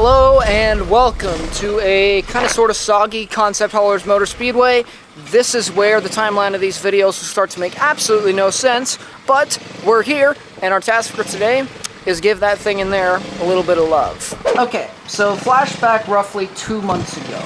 Hello and welcome to a kind of sort of soggy Concept Haulers Motor Speedway. This is where the timeline of these videos will start to make absolutely no sense, but we're here and our task for today is give that thing in there a little bit of love. Okay, so flashback roughly 2 months ago.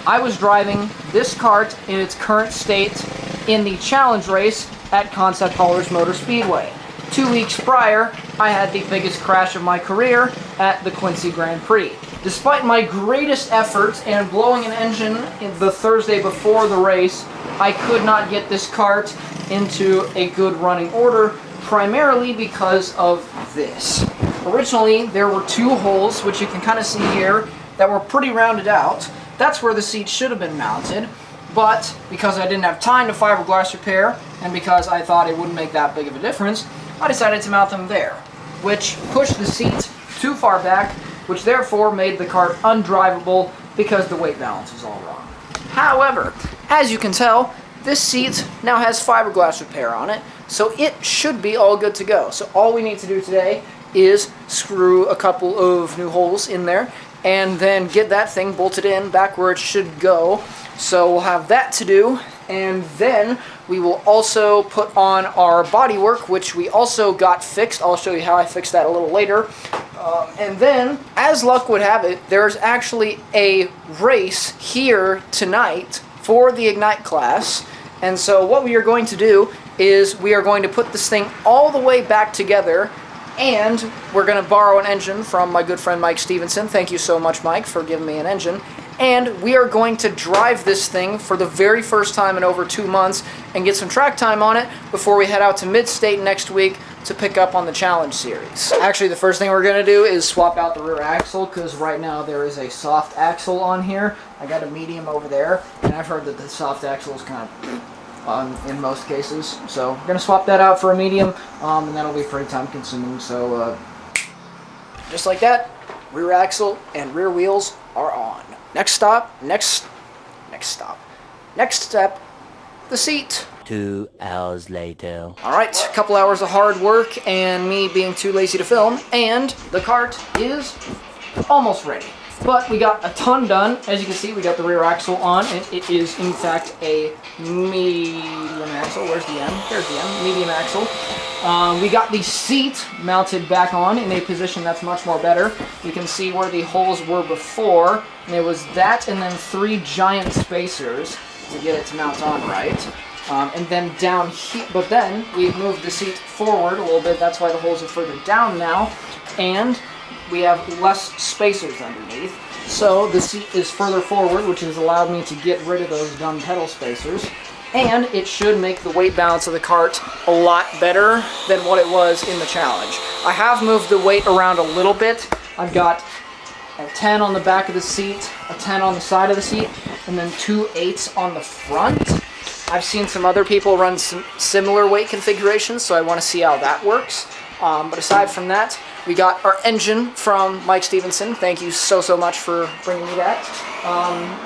I was driving this kart in its current state in the challenge race at Concept Haulers Motor Speedway. 2 weeks prior, I had the biggest crash of my career at the Quincy Grand Prix. Despite my greatest efforts and blowing an engine the Thursday before the race, I could not get this kart into a good running order, primarily because of this. Originally, there were 2 holes, which you can kind of see here, that were pretty rounded out. That's where the seat should have been mounted, but because I didn't have time to fiberglass repair, and because I thought it wouldn't make that big of a difference, I decided to mount them there, which pushed the seat too far back, which therefore made the kart undrivable because the weight balance was all wrong. However, as you can tell, this seat now has fiberglass repair on it, so it should be all good to go. So all we need to do today is screw a couple of new holes in there and then get that thing bolted in back where it should go. So we'll have that to do, and then we will also put on our bodywork, which we also got fixed. I'll show you how I fixed that a little later. And then, as luck would have it, there's actually a race here tonight for the Ignite class. And so what we are going to do is we are going to put this thing all the way back together, and we're going to borrow an engine from my good friend Mike Stevenson. Thank you so much, Mike, for giving me an engine. And we are going to drive this thing for the very first time in over 2 months and get some track time on it before we head out to Mid-State next week to pick up on the Challenge Series. Actually, the first thing we're going to do is swap out the rear axle, because right now there is a soft axle on here. I got a medium over there, and I've heard that the soft axle is kind of in most cases. So we're going to swap that out for a medium, and that'll be pretty time consuming. So just like that, rear axle and rear wheels are on. Next step, the seat. 2 hours later. Alright, a couple hours of hard work and me being too lazy to film, and the kart is almost ready. But we got a ton done. As you can see, we got the rear axle on, and it is in fact a medium axle. Where's the M? There's the M, medium axle. We got the seat mounted back on in a position that's much more better. You can see where the holes were before, and it was that and then 3 giant spacers to get it to mount on right. And then down here, but then we moved the seat forward a little bit. That's why the holes are further down now, and we have less spacers underneath. So the seat is further forward, which has allowed me to get rid of those dumb pedal spacers. And it should make the weight balance of the kart a lot better than what it was in the challenge. I have moved the weight around a little bit. I've got a 10 on the back of the seat, a 10 on the side of the seat, and then 2 8s on the front. I've seen some other people run some similar weight configurations, so I want to see how that works. But aside from that, we got our engine from Mike Stevenson. Thank you so much for bringing me that.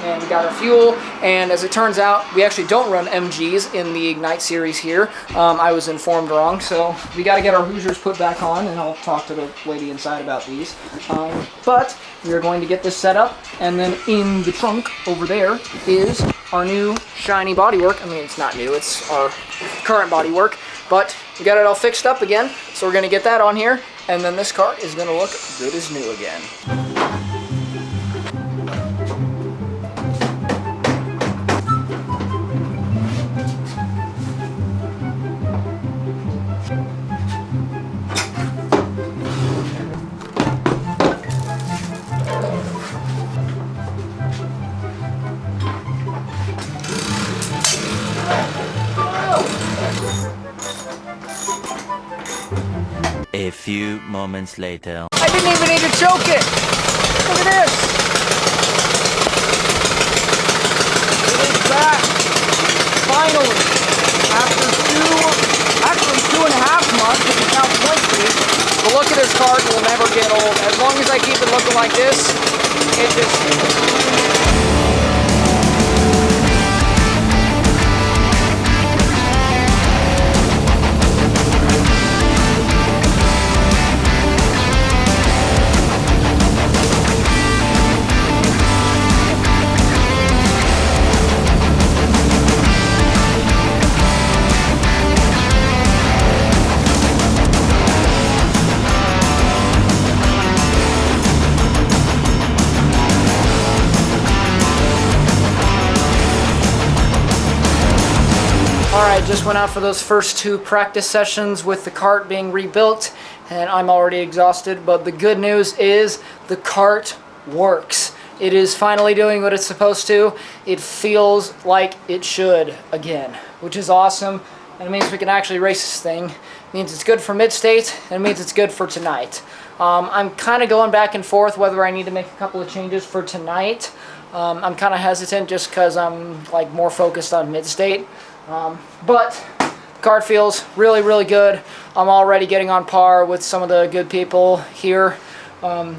And we got our fuel, and as it turns out, we actually don't run MGs in the Ignite series here. I was informed wrong, so we got to get our Hoosiers put back on, and I'll talk to the lady inside about these. But we are going to get this set up, and then in the trunk over there is our new shiny bodywork. I mean, it's not new, it's our current bodywork, but we got it all fixed up again, so we're going to get that on here, and then this kart is going to look good as new again. A few moments later. I didn't even need to choke it! Look at this! It is back! Finally! After 2.5 months, if you count Quincy, the look of this kart will never get old. As long as I keep it looking like this, it just... Alright, just went out for those first 2 practice sessions with the kart being rebuilt, and I'm already exhausted, but the good news is the kart works. It is finally doing what it's supposed to. It feels like it should again, which is awesome, and it means we can actually race this thing. It means it's good for mid-state, and it means it's good for tonight. I'm kind of going back and forth whether I need to make a couple of changes for tonight. I'm kind of hesitant just because I'm like more focused on mid-state. But kart feels really, really good. I'm already getting on par with some of the good people here.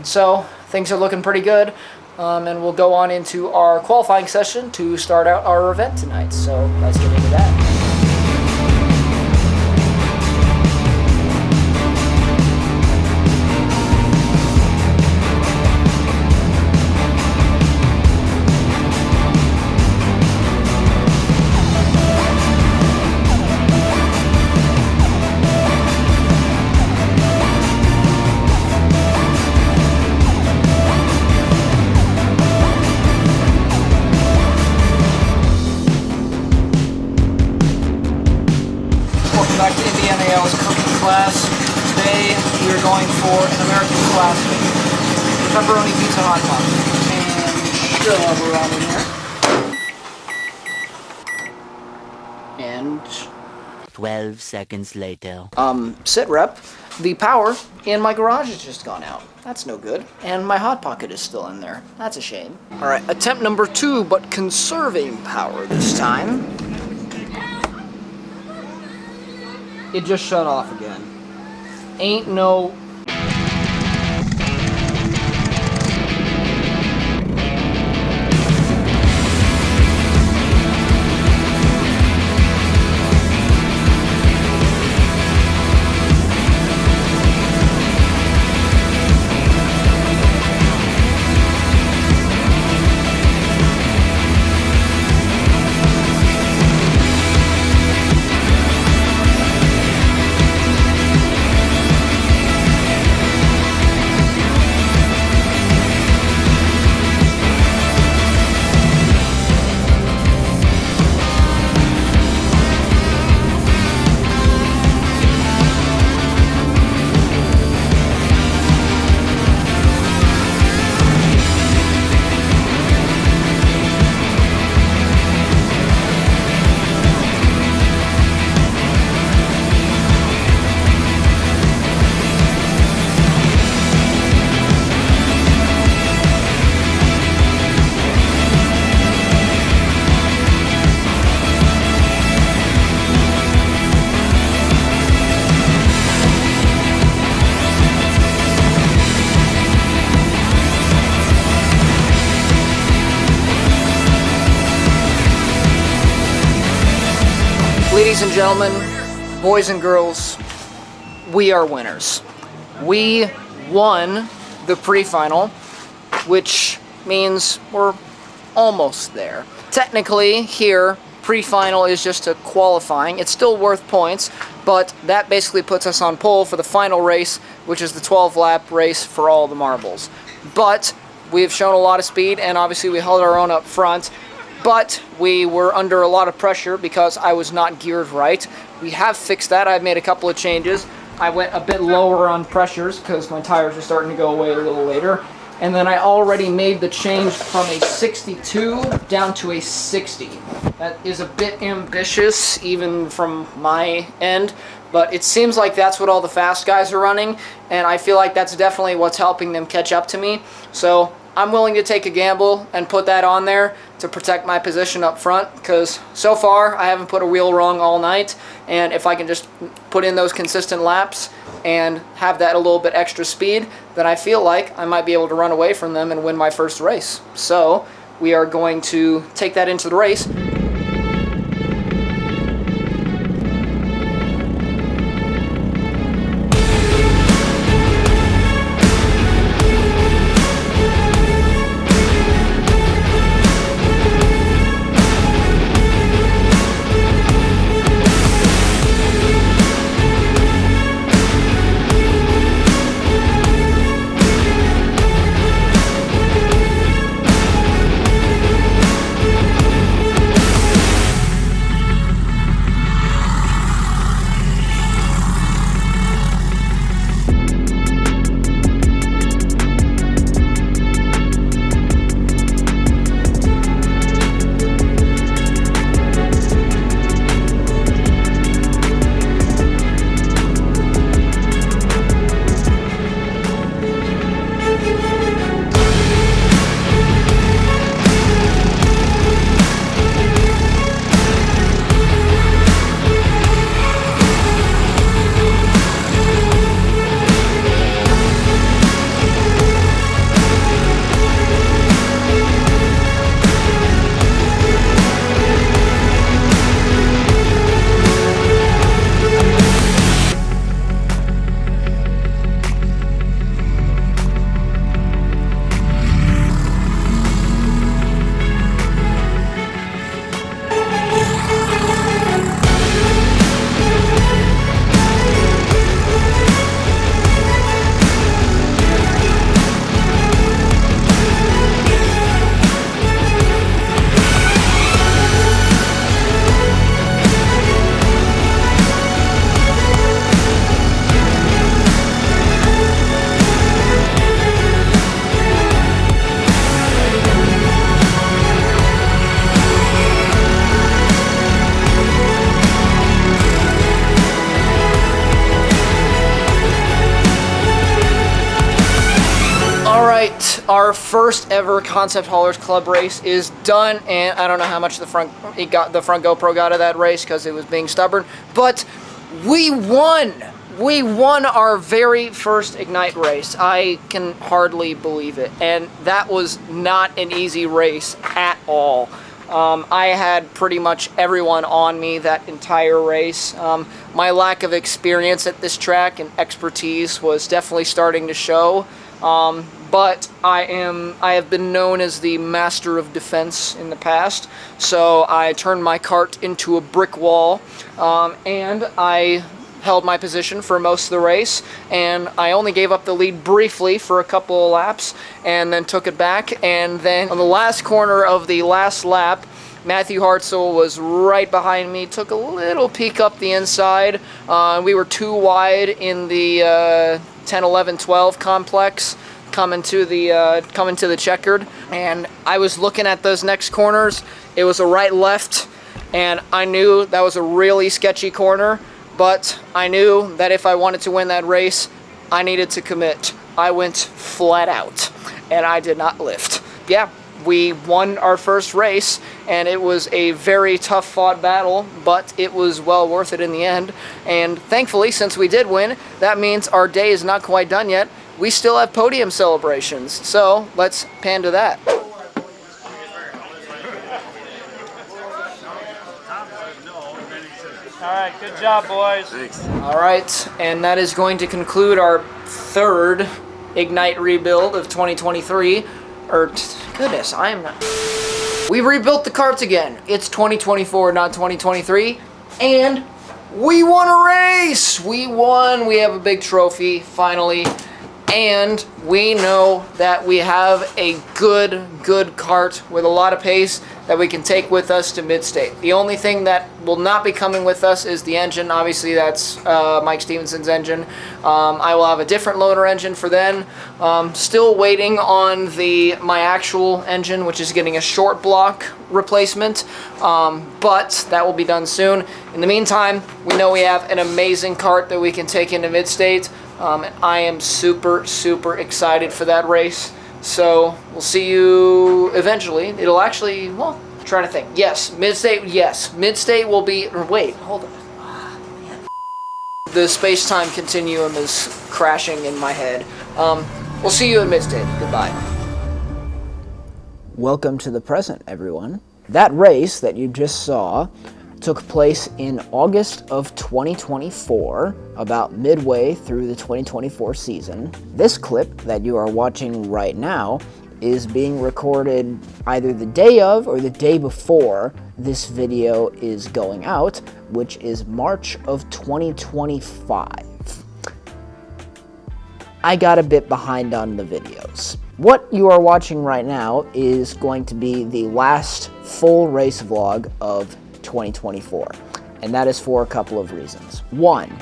So things are looking pretty good. And we'll go on into our qualifying session to start out our event tonight. So let's get into that. Back to Indiana L's cooking class. Today we are going for an American classic, pepperoni pizza hot dog. And still over on in here. And 12 seconds later. Sit rep. The power in my garage has just gone out. That's no good. And my hot pocket is still in there. That's a shame. Alright, attempt number 2, but conserving power this time. It just shut off again. Ain't no... Ladies and gentlemen, boys and girls, we are winners. We won the pre-final, which means we're almost there. Technically, here, pre-final is just a qualifying. It's still worth points, but that basically puts us on pole for the final race, which is the 12-lap race for all the marbles. But we've shown a lot of speed, and obviously we held our own up front. But we were under a lot of pressure because I was not geared right. We have fixed that. I've made a couple of changes. I went a bit lower on pressures because my tires are starting to go away a little later. And then I already made the change from a 62 down to a 60. That is a bit ambitious, even from my end. But it seems like that's what all the fast guys are running. And I feel like that's definitely what's helping them catch up to me. So I'm willing to take a gamble and put that on there to protect my position up front, because so far I haven't put a wheel wrong all night, and if I can just put in those consistent laps and have that a little bit extra speed, then I feel like I might be able to run away from them and win my first race. So we are going to take that into the race. our first ever Concept Haulers Club race is done, and I don't know how much the front GoPro got of that race because it was being stubborn, but we won! We won our very first Ignite race. I can hardly believe it, and that was not an easy race at all. I had pretty much everyone on me that entire race. My lack of experience at this track and expertise was definitely starting to show. But I have been known as the master of defense in the past, so I turned my kart into a brick wall, and I held my position for most of the race, and I only gave up the lead briefly for a couple of laps, and then took it back, and then on the last corner of the last lap, Matthew Hartzell was right behind me, took a little peek up the inside. We were too wide in the 10, 11, 12 complex, coming to the checkered, and I was looking at those next corners. It was a right left, and I knew that was a really sketchy corner, but I knew that if I wanted to win that race, I needed to commit. I went flat out, and I did not lift. Yeah, we won our first race, and it was a very tough fought battle, but it was well worth it in the end. And thankfully, since we did win, that means our day is not quite done yet. We still have podium celebrations, so let's pan to that. All right, good job, boys. Thanks. All right, and that is going to conclude our third Ignite rebuild of 2023. Goodness, I am not... We rebuilt the karts again. It's 2024, not 2023, and we won a race! We won! We have a big trophy, finally. And we know that we have a good kart with a lot of pace that we can take with us to mid-state. The only thing that will not be coming with us is the engine. Obviously, that's Mike Stevenson's engine. I will have a different loader engine for then. Still waiting on my actual engine, which is getting a short block replacement, but that will be done soon. In the meantime, we know we have an amazing kart that we can take into mid-state. And I am super excited for that race. So we'll see you eventually. It'll actually, well, I'm trying to think. Yes, mid-state, yes. Mid-state will be, or wait, hold on. The space-time continuum is crashing in my head. We'll see you at mid-state. Goodbye. Welcome to the present, everyone. That race that you just saw took place in August of 2024, about midway through the 2024 season. This clip that you are watching right now is being recorded either the day of or the day before this video is going out, which is March of 2025. I got a bit behind on the videos. What you are watching right now is going to be the last full race vlog of 2024, and that is for a couple of reasons. One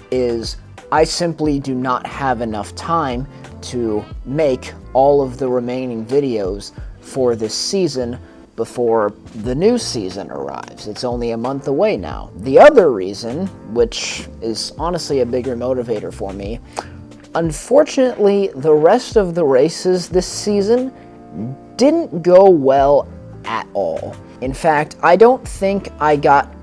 is I simply do not have enough time to make all of the remaining videos for this season before the new season arrives. It's only a month away now. The other reason, which is honestly a bigger motivator for me, unfortunately the rest of the races this season didn't go well at all. In fact, I don't think I got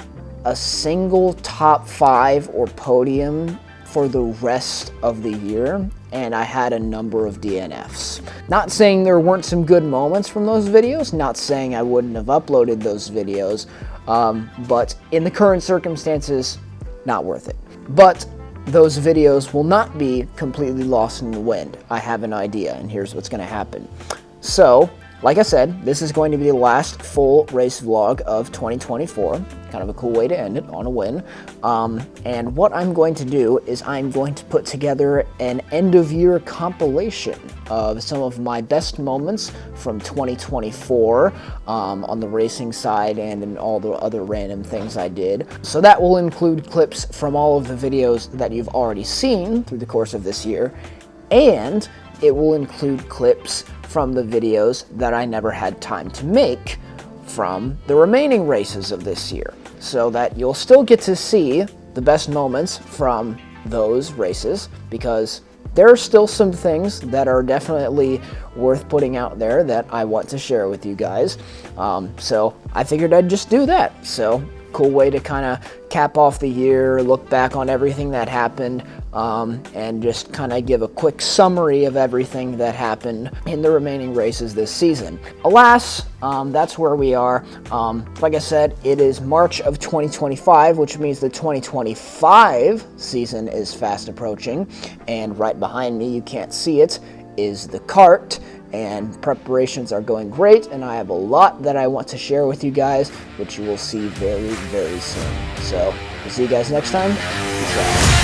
a single top 5 or podium for the rest of the year, and I had a number of DNFs. Not saying there weren't some good moments from those videos, not saying I wouldn't have uploaded those videos, but in the current circumstances, not worth it. But those videos will not be completely lost in the wind. I have an idea, and here's what's going to happen. So, like I said, this is going to be the last full race vlog of 2024. Kind of a cool way to end it, on a win. And what I'm going to do is I'm going to put together an end-of-year compilation of some of my best moments from 2024 on the racing side and in all the other random things I did. So that will include clips from all of the videos that you've already seen through the course of this year, and it will include clips from the videos that I never had time to make from the remaining races of this year, so that you'll still get to see the best moments from those races, because there are still some things that are definitely worth putting out there that I want to share with you guys. So I figured I'd just do that. So cool way to kind of cap off the year, look back on everything that happened, and just kind of give a quick summary of everything that happened in the remaining races this season. Alas, that's where we are. Like I said, it is March of 2025, which means the 2025 season is fast approaching, and right behind me, you can't see it, is the kart. And preparations are going great, and I have a lot that I want to share with you guys, which you will see very, very soon. So, we'll see you guys next time. Peace out.